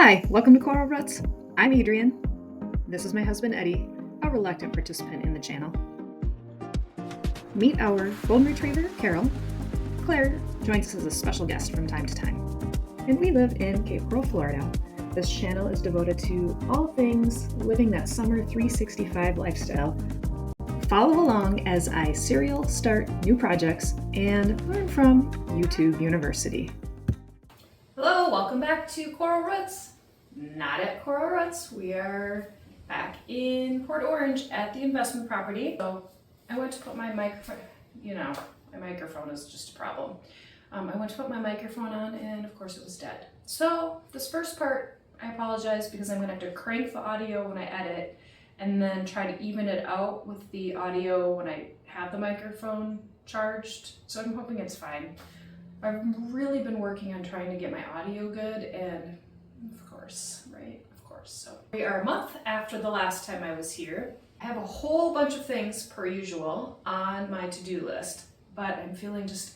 Hi, welcome to Coral Roots. I'm Adrian. This is my husband Eddie, a reluctant participant in the channel. Meet our golden retriever, Carol. Claire joins us as a special guest from time to time. And we live in Cape Coral, Florida. This channel is devoted to all things living that summer 365 lifestyle. Follow along as I serial start new projects and learn from YouTube University. Hello, welcome back to Coral Roots. Not at Coral Roots. We are back in Port Orange at the investment property. So I went to put my microphone, my microphone is just a problem. I went to put my microphone on and of course it was dead. So this first part, I apologize because I'm gonna have to crank the audio when I edit and then try to even it out with the audio when I have the microphone charged. So I'm hoping it's fine. I've really been working on trying to get my audio good, and of course, so we are a month after the last time I was here. I have a whole bunch of things per usual on my to-do list, but I'm feeling just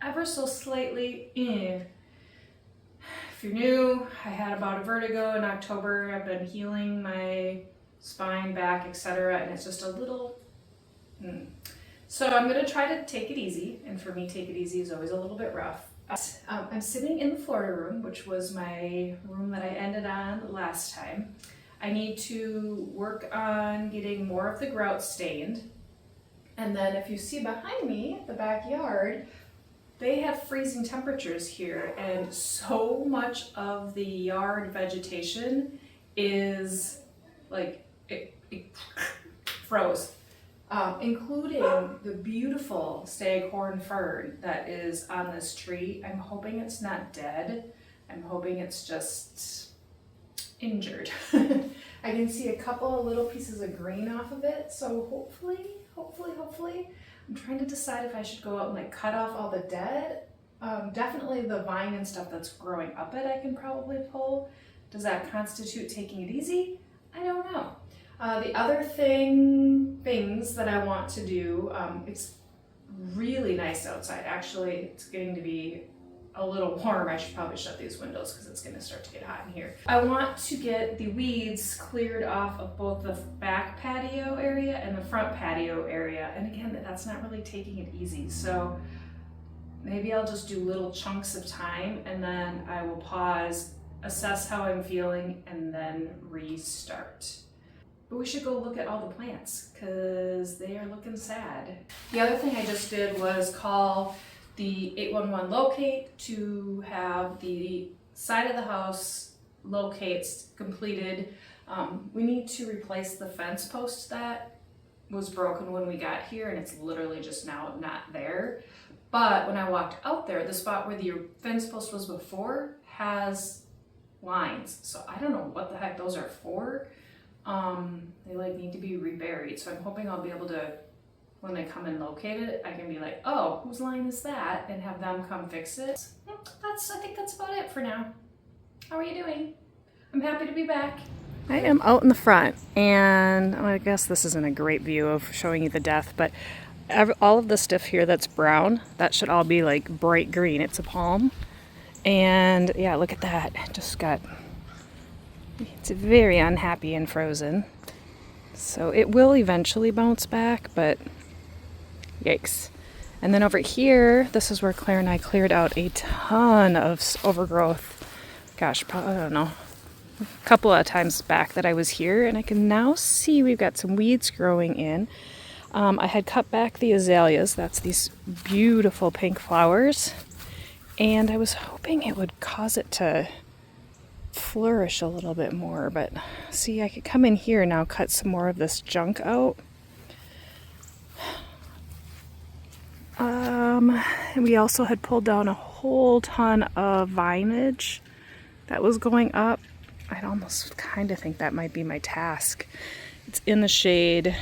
ever so slightly If you're new, I had about a vertigo in October. I've been healing my spine, back, etc., and it's just a little So I'm going to try to take it easy, and for me, take it easy is always a little bit rough. I'm sitting in the Florida room, which was my room that I ended on last time. I need to work on getting more of the grout stained. And then if you see behind me, the backyard, they have freezing temperatures here, and so much of the yard vegetation is like, it froze. Including the beautiful staghorn fern that is on this tree. I'm hoping it's not dead. I'm hoping it's just injured. I can see a couple of little pieces of green off of it, so hopefully, I'm trying to decide if I should go out and cut off all the dead. Definitely the vine and stuff that's growing up it I can probably pull. Does that constitute taking it easy? I don't know. The other things that I want to do, it's really nice outside. Actually, it's getting to be a little warm. I should probably shut these windows because it's going to start to get hot in here. I want to get the weeds cleared off of both the back patio area and the front patio area. And again, that's not really taking it easy. So maybe I'll just do little chunks of time and then I will pause, assess how I'm feeling, and then restart. But we should go look at all the plants because they are looking sad. The other thing I just did was call the 811 locate to have the side of the house locates completed. We need to replace the fence post that was broken when we got here, and it's literally just now not there. But when I walked out there, the spot where the fence post was before has lines. So I don't know what the heck those are for. They need to be reburied, so I'm hoping I'll be able to, when they come and locate it, I can be like, oh, whose line is that, and have them come fix it. I think that's about it for now. How are you doing? I'm happy to be back. I am out in the front, and I guess this isn't a great view of showing you the death, but all of the stuff here that's brown, that should all be like bright green. It's a palm, and yeah, look at that. It's very unhappy and frozen. So it will eventually bounce back, but yikes. And then over here, this is where Claire and I cleared out a ton of overgrowth. Gosh, probably, I don't know, a couple of times back that I was here, and I can now see we've got some weeds growing in. I had cut back the azaleas. That's these beautiful pink flowers. And I was hoping it would cause it to flourish a little bit more, but see, I could come in here now, cut some more of this junk out. And we also had pulled down a whole ton of vinage that was going up. I'd almost kind of think that might be my task. It's in the shade.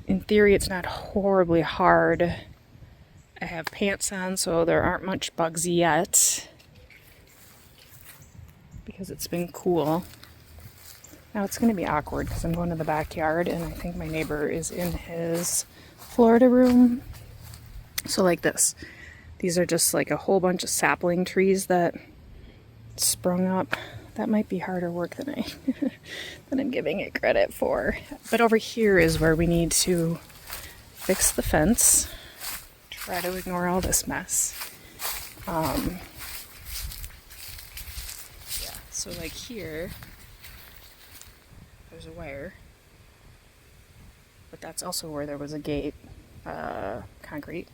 In theory, it's not horribly hard. I have pants on, so there aren't much bugs yet, because it's been cool. Now it's going to be awkward because I'm going to the backyard and I think my neighbor is in his Florida room. So like this. These are just like a whole bunch of sapling trees that sprung up that might be harder work than than I'm giving it credit for. But over here is where we need to fix the fence. Try to ignore all this mess. Yeah, so like here, there's a wire, but that's also where there was a gate, concrete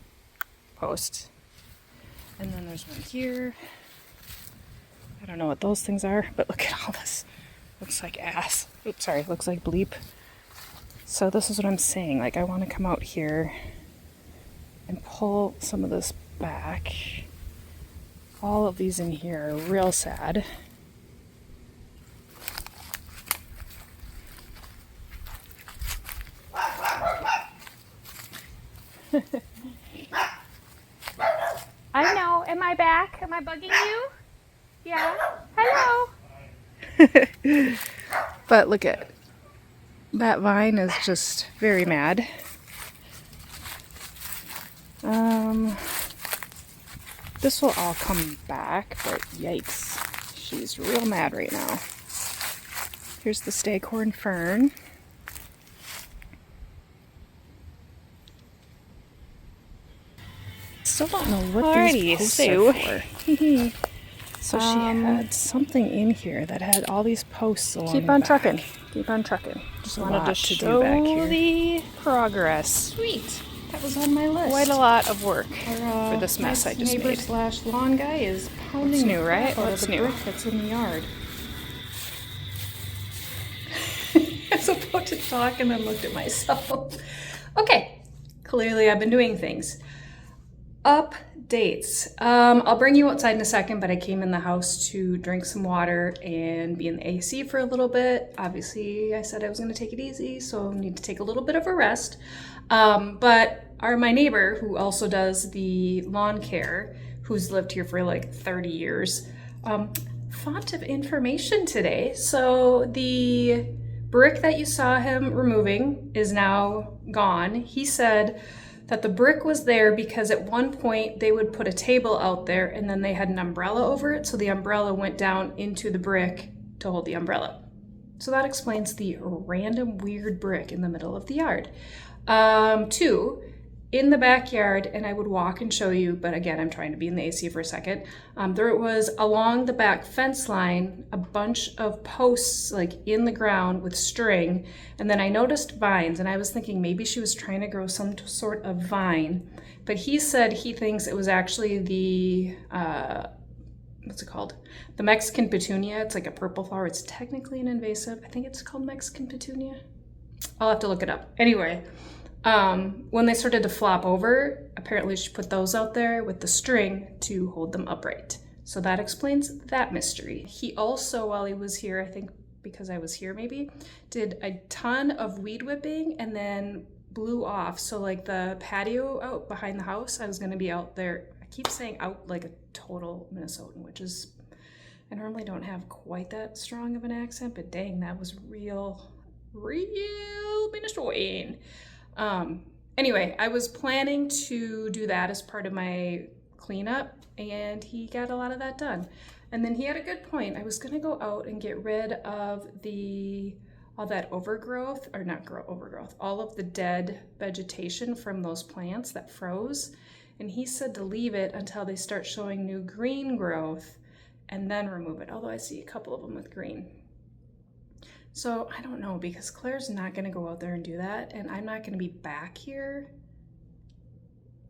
post. And then there's one here. I don't know what those things are, but look at all this. Looks like ass. Oops, sorry, looks like bleep. So this is what I'm saying. Like, I want to come out here and pull some of this back. All of these in here are real sad. I know. Am I back? Am I bugging you? Yeah. Hello. But look at that vine is just very mad. This will all come back, but yikes. She's real mad right now. Here's the staghorn fern. Still don't know what these posts are for. So she had something in here that had all these posts along the back. Keep on trucking. Keep on trucking. Just wanted to show the progress. Sweet. That was on my list. Quite a lot of work for this mess I just made. Slash lawn guy is pounding. What's new, right? What's new? Brick that's in the yard. I was about to talk and then looked at myself. Okay, clearly I've been doing things. Updates. I'll bring you outside in a second, but I came in the house to drink some water and be in the AC for a little bit. Obviously, I said I was going to take it easy, so I need to take a little bit of a rest. But my neighbor, who also does the lawn care, who's lived here for like 30 years, font of information today. So the brick that you saw him removing is now gone. He said that the brick was there because at one point they would put a table out there and then they had an umbrella over it, so the umbrella went down into the brick to hold the umbrella. So that explains the random weird brick in the middle of the yard. 2, in the backyard, and I would walk and show you, but again, I'm trying to be in the AC for a second. There was along the back fence line, a bunch of posts like in the ground with string. And then I noticed vines and I was thinking maybe she was trying to grow some sort of vine, but he said he thinks it was actually the, what's it called? The Mexican petunia. It's like a purple flower. It's technically an invasive. I think it's called Mexican petunia. I'll have to look it up. Anyway. When they started to flop over, apparently she put those out there with the string to hold them upright. So that explains that mystery. He also, while he was here, I think because I was here maybe, did a ton of weed whipping and then blew off. So like the patio out behind the house, I was going to be out there. I keep saying out like a total Minnesotan, which is, I normally don't have quite that strong of an accent, but dang, that was real Minnesotan. Anyway, I was planning to do that as part of my cleanup, and he got a lot of that done. And then he had a good point. I was going to go out and get rid of all that overgrowth, or not overgrowth, all of the dead vegetation from those plants that froze. And he said to leave it until they start showing new green growth and then remove it. Although I see a couple of them with green. So I don't know, because Claire's not going to go out there and do that, and I'm not going to be back here.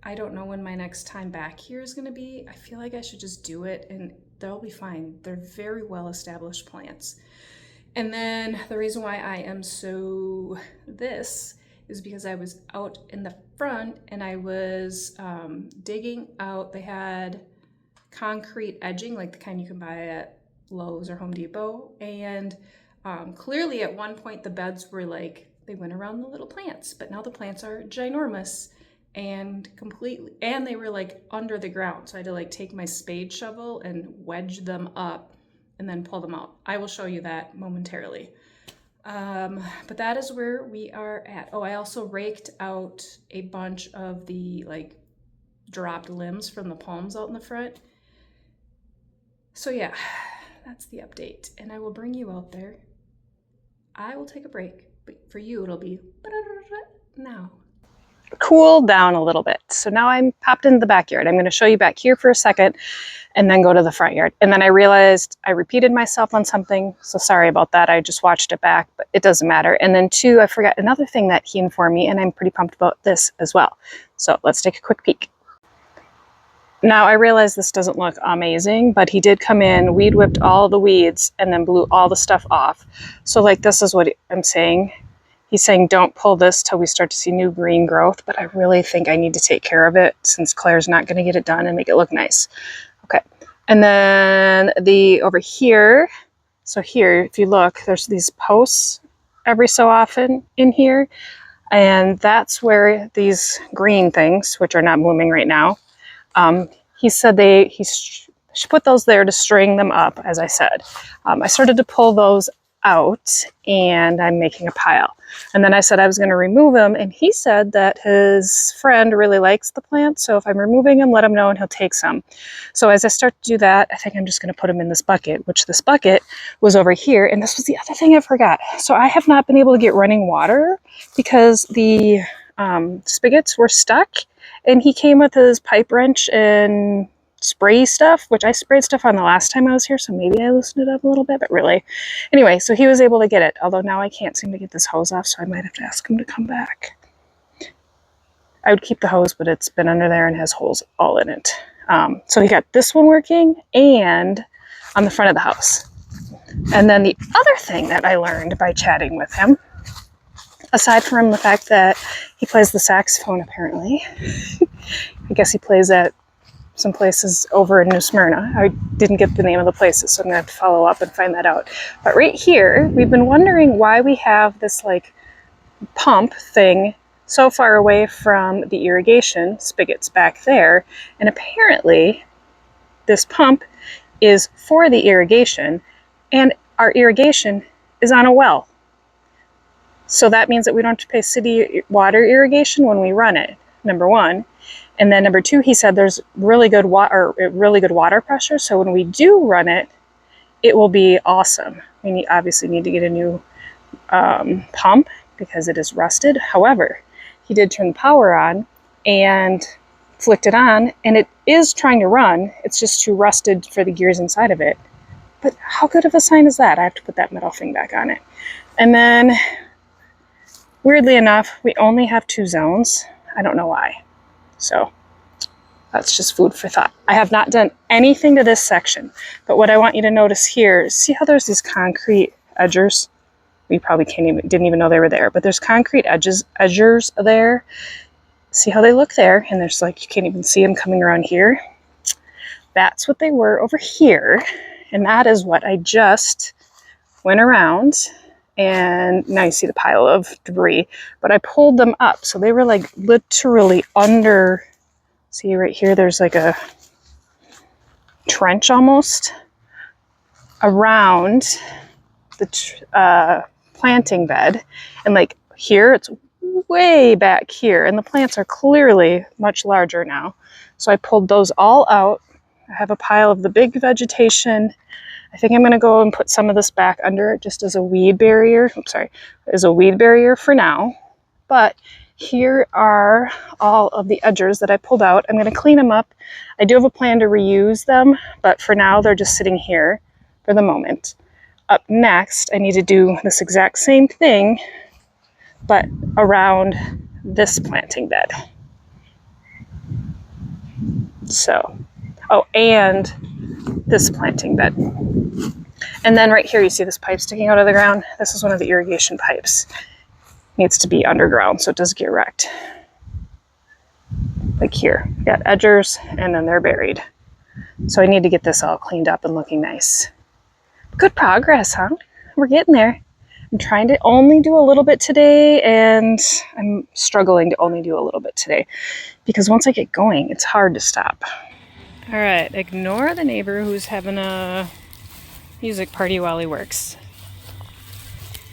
I don't know when my next time back here is going to be. I feel like I should just do it and they'll be fine. They're very well established plants. And then the reason why I am so this is because I was out in the front and I was digging out. They had concrete edging, like the kind you can buy at Lowe's or Home Depot, and clearly at one point the beds were like, they went around the little plants, but now the plants are ginormous and they were like under the ground. So I had to like take my spade shovel and wedge them up and then pull them out. I will show you that momentarily. But that is where we are at. Oh, I also raked out a bunch of the like dropped limbs from the palms out in the front. So yeah, that's the update, and I will bring you out there. I will take a break, but for you it'll be now. Cool down a little bit. So now I'm popped into the backyard. I'm going to show you back here for a second and then go to the front yard. And then I realized I repeated myself on something. So sorry about that. I just watched it back, but it doesn't matter. And then two, I forgot another thing that he informed me, and I'm pretty pumped about this as well. So let's take a quick peek. Now I realize this doesn't look amazing, but he did come in, weed whipped all the weeds, and then blew all the stuff off. So like this is what I'm saying. He's saying don't pull this till we start to see new green growth, but I really think I need to take care of it since Claire's not going to get it done and make it look nice. Okay, and then over here, so here, if you look, there's these posts every so often in here, and that's where these green things, which are not blooming right now, he said he should put those there to string them up, as I said. I started to pull those out, and I'm making a pile. And then I said I was going to remove them, and he said that his friend really likes the plant, so if I'm removing him, let him know and he'll take some. So as I start to do that, I think I'm just going to put him in this bucket, which this bucket was over here, and this was the other thing I forgot. So I have not been able to get running water because the spigots were stuck, and he came with his pipe wrench and spray stuff, which I sprayed stuff on the last time I was here, so maybe I loosened it up a little bit, but really. Anyway, so he was able to get it, although now I can't seem to get this hose off, so I might have to ask him to come back. I would keep the hose, but it's been under there and has holes all in it. So he got this one working and on the front of the house. And then the other thing that I learned by chatting with him, aside from the fact that he plays the saxophone apparently, I guess he plays at some places over in New Smyrna. I didn't get the name of the places, so I'm gonna have to follow up and find that out. But right here, we've been wondering why we have this like pump thing so far away from the irrigation spigots back there. And apparently this pump is for the irrigation, and our irrigation is on a well. So that means that we don't have to pay city water irrigation when we run it, number one. And then number two, he said there's really good water pressure. So when we do run it, it will be awesome. We obviously need to get a new pump because it is rusted. However, he did turn the power on and flicked it on, and it is trying to run. It's just too rusted for the gears inside of it. But how good of a sign is that? I have to put that metal thing back on it. And then, weirdly enough, we only have 2 zones. I don't know why. So that's just food for thought. I have not done anything to this section, but what I want you to notice here is, see how there's these concrete edgers? We probably didn't even know they were there, but there's concrete edgers there. See how they look there? And there's like, you can't even see them coming around here. That's what they were over here. And that is what I just went around. And now you see the pile of debris, but I pulled them up. So they were like literally under, see right here, there's like a trench almost around the planting bed. And like here, it's way back here. And the plants are clearly much larger now. So I pulled those all out. I have a pile of the big vegetation. I think I'm going to go and put some of this back under it just as a weed barrier. Oops, sorry, as a weed barrier for now. But here are all of the edgers that I pulled out. I'm going to clean them up. I do have a plan to reuse them, but for now they're just sitting here for the moment. Up next, I need to do this exact same thing, but around this planting bed. So, oh, and this planting bed. And then right here, you see this pipe sticking out of the ground. This is one of the irrigation pipes. Needs to be underground so it doesn't get wrecked. Like here, got edgers and then they're buried. So I need to get this all cleaned up and looking nice. Good progress, huh? We're getting there. I'm trying to only do a little bit today, and I'm struggling to only do a little bit today because once I get going, it's hard to stop. All right, ignore the neighbor who's having a music party while he works.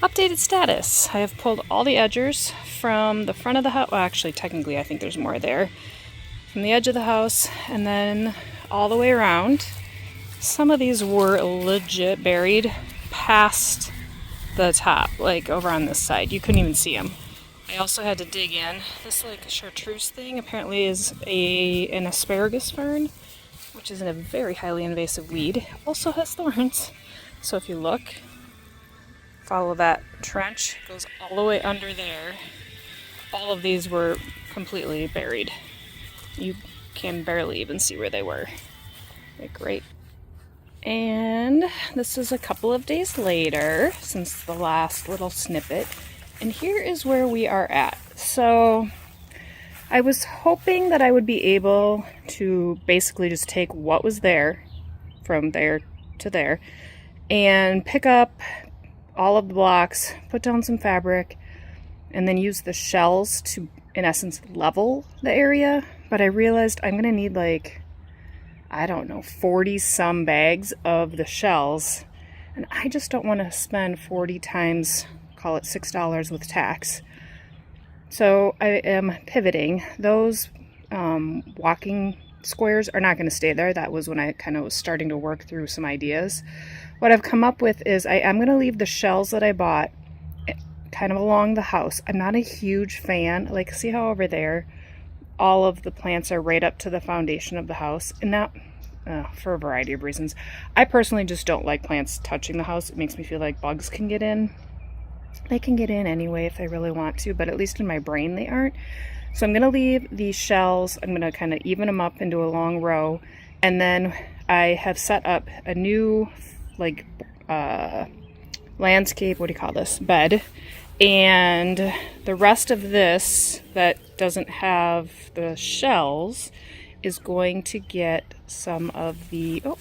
Updated status. I have pulled all the edgers from the front of the house. Well, actually, technically, I think there's more there. From the edge of the house and then all the way around. some of these were legit buried past the top, like over on this side. You couldn't even see them. I also had to dig in. This like chartreuse thing apparently is an asparagus fern, which is a very highly invasive weed. It also has thorns. So if you look, follow that trench, it goes all the way under there. All of these were completely buried. You can barely even see where they were. Like right. And this is a couple of days later since the last little snippet. And here is where we are at. So I was hoping that I would be able to basically just take what was there from there to there and pick up all of the blocks, put down some fabric, and then use the shells to, in essence, level the area. But I realized I'm gonna need like, I don't know, 40 some bags of the shells. And I just don't want to spend 40 times, call it $6 with tax. So I am pivoting. Those walking squares are not going to stay there. That was when I kind of was starting to work through some ideas. What I've come up with is I am going to leave the shells that I bought kind of along the house. I'm not a huge fan. Like, see how over there all of the plants are right up to the foundation of the house, and not for a variety of reasons. I personally just don't like plants touching the house. It makes me feel like bugs can get in. They can get in anyway if they really want to, but at least in my brain they aren't. So I'm going to leave these shells. I'm going to kind of even them up into a long row, and then I have set up a new like landscape, what do you call this, bed. And the rest of this that doesn't have the shells is going to get some of the, oh,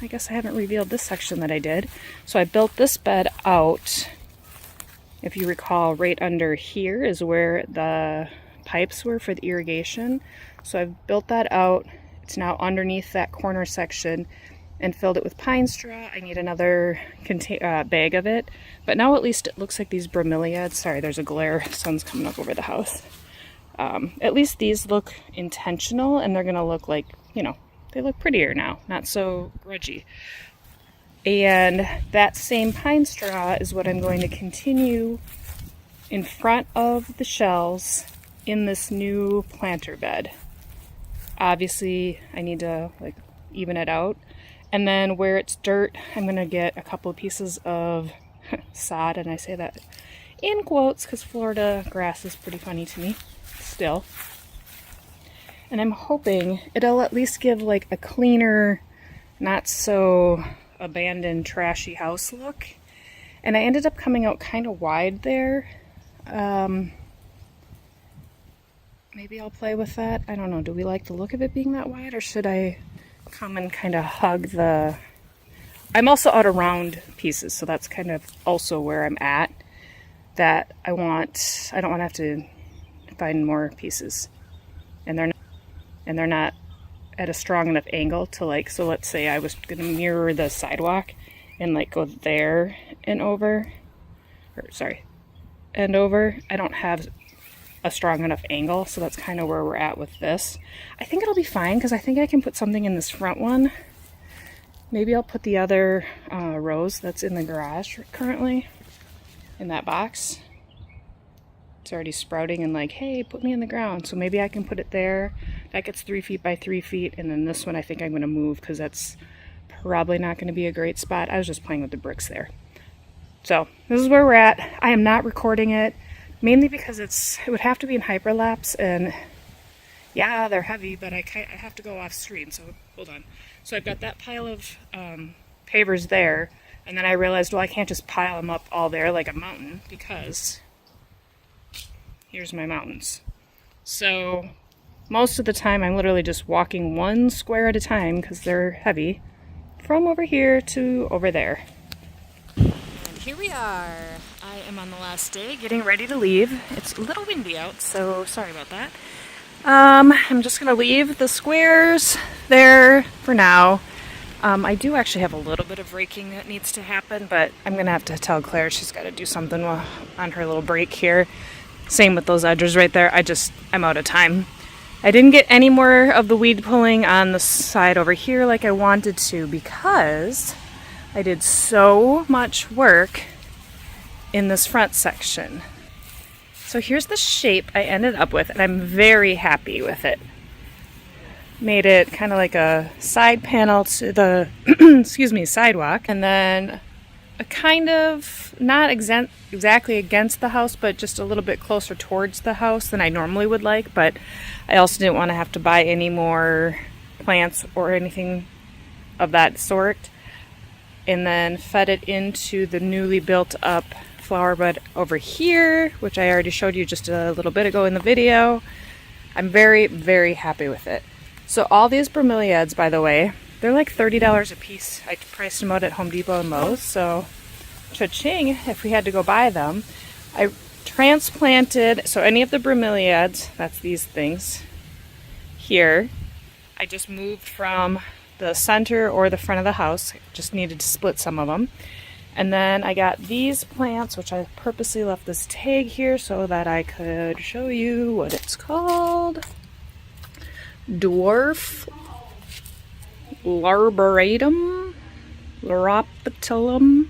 I guess I haven't revealed this section that I did. So I built this bed out. If you recall, right under here is where the pipes were for the irrigation. So I've built that out. It's now underneath that corner section and filled it with pine straw. I need another bag of it. But now at least it looks like these bromeliads. Sorry, there's a glare. Sun's coming up over the house. At least these look intentional, and they're going to look like, you know, they look prettier now. Not so grudgy. And that same pine straw is what I'm going to continue in front of the shells in this new planter bed. Obviously, I need to like even it out. And then where it's dirt, I'm going to get a couple of pieces of sod, and I say that in quotes because Florida grass is pretty funny to me still. And I'm hoping it'll at least give like a cleaner, not so abandoned, trashy house look. And I ended up coming out kind of wide there. Maybe I'll play with that. I don't know. Do we like the look of it being that wide, or should I come and kind of hug the... I'm also out of round pieces, so that's kind of also where I'm at. That I don't want to have to find more pieces. And they're not at a strong enough angle to like, so let's say I was going to mirror the sidewalk and like go there and over, and over. I don't have a strong enough angle, so that's kind of where we're at with this. I think it'll be fine because I think I can put something in this front one. Maybe I'll put the other rose that's in the garage currently in that box. It's already sprouting and like, hey, put me in the ground. So maybe I can put it there. That gets 3 feet by 3 feet. And then this one I think I'm going to move because that's probably not going to be a great spot. I was just playing with the bricks there. So this is where we're at. I am not recording it, mainly because it would have to be in hyperlapse, and yeah, they're heavy, but I have to go off screen, so hold on. So I've got that pile of pavers there, and then I realized, well, I can't just pile them up all there like a mountain, because here's my mountains. So most of the time I'm literally just walking one square at a time because they're heavy, from over here to over there. And here we are. I am on the last day, getting ready to leave. It's a little windy out, so sorry about that. I'm just going to leave the squares there for now. I do actually have a little bit of raking that needs to happen, but I'm going to have to tell Claire she's got to do something on her little break here. Same with those edges right there. I'm out of time. I didn't get any more of the weed pulling on the side over here like I wanted to because I did so much work in this front section. So here's the shape I ended up with, and I'm very happy with it. Made it kind of like a side panel to the sidewalk, and then a kind of not exactly against the house, but just a little bit closer towards the house than I normally would like. But I also didn't want to have to buy any more plants or anything of that sort. And then fed it into the newly built up flower bed over here, which I already showed you just a little bit ago in the video. I'm very, very happy with it. So all these bromeliads, by the way, they're like $30 a piece. I priced them out at Home Depot and Lowe's, so cha-ching if we had to go buy them. I transplanted, so any of the bromeliads, that's these things here, I just moved from the center or the front of the house. Just needed to split some of them. And then I got these plants, which I purposely left this tag here so that I could show you what it's called. Dwarf Larberatum, Laropitulum,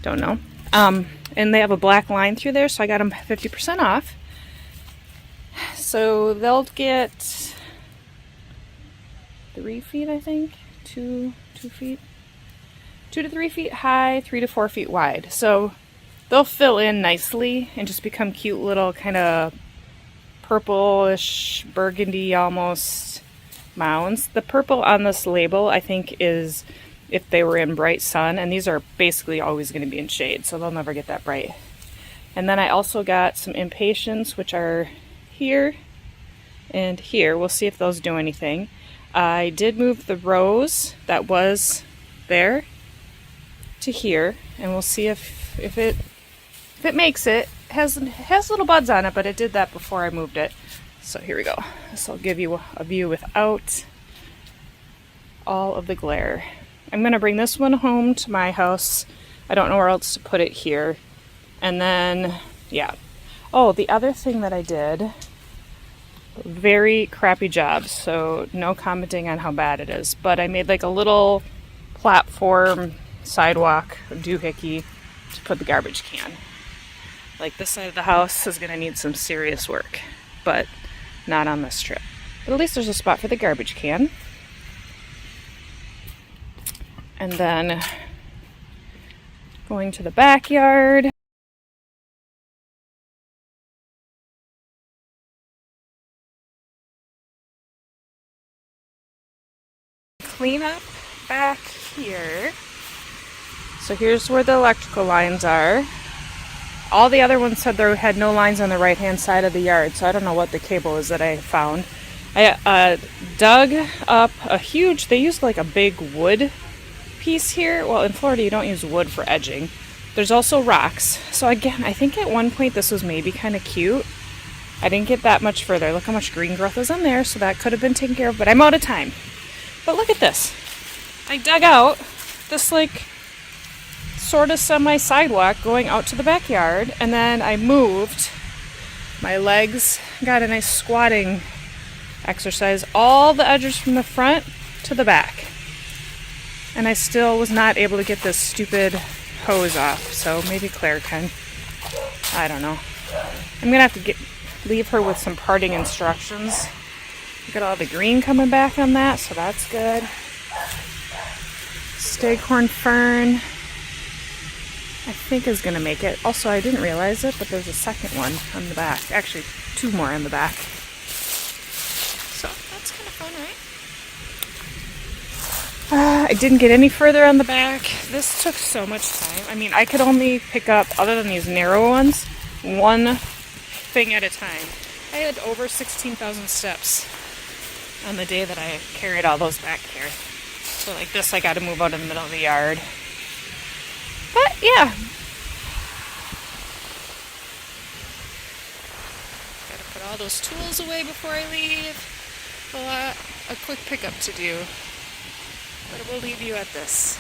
don't know. And they have a black line through there, so I got them 50% off. So they'll get 3 feet, I think, 2 feet, 2 to 3 feet high, 3 to 4 feet wide. So they'll fill in nicely and just become cute little kind of purplish, burgundy almost mounds. The purple on this label, I think, is if they were in bright sun, and these are basically always going to be in shade, so they'll never get that bright. And then I also got some impatiens, which are here and here. We'll see if those do anything. I did move the rose that was there to here, and we'll see if it makes it. It has little buds on it, but it did that before I moved it. So here we go. This will give you a view without all of the glare. I'm going to bring this one home to my house. I don't know where else to put it here. And then, yeah. Oh, the other thing that I did, very crappy job, so no commenting on how bad it is, but I made like a little platform sidewalk doohickey to put the garbage can. Like this side of the house is going to need some serious work, but not on this trip. But at least there's a spot for the garbage can. And then going to the backyard. Clean up back here. So here's where the electrical lines are. All the other ones said they had no lines on the right hand side of the yard, so I don't know what the cable is that I found. I dug up a huge, they used like a big wood piece here. Well, in Florida you don't use wood for edging. There's also rocks. So again, I think at one point this was maybe kind of cute. I didn't get that much further. Look how much green growth is in there, so that could have been taken care of, but I'm out of time. But look at this. I dug out this like sort of semi-sidewalk going out to the backyard, and then I moved my legs, got a nice squatting exercise, all the edges from the front to the back. And I still was not able to get this stupid hose off, so maybe Claire can. I don't know. I'm gonna have to leave her with some parting instructions. Got all the green coming back on that, so that's good. Staghorn fern, I think is going to make it. Also, I didn't realize it, but there's a second one on the back. Actually, 2 more on the back. So that's kind of fun, right? I didn't get any further on the back. This took so much time. I mean, I could only pick up, other than these narrow ones, one thing at a time. I had over 16,000 steps on the day that I carried all those back here. So like this, I got to move out in the middle of the yard. But yeah. Gotta put all those tools away before I leave. A quick pickup to do. But we'll leave you at this.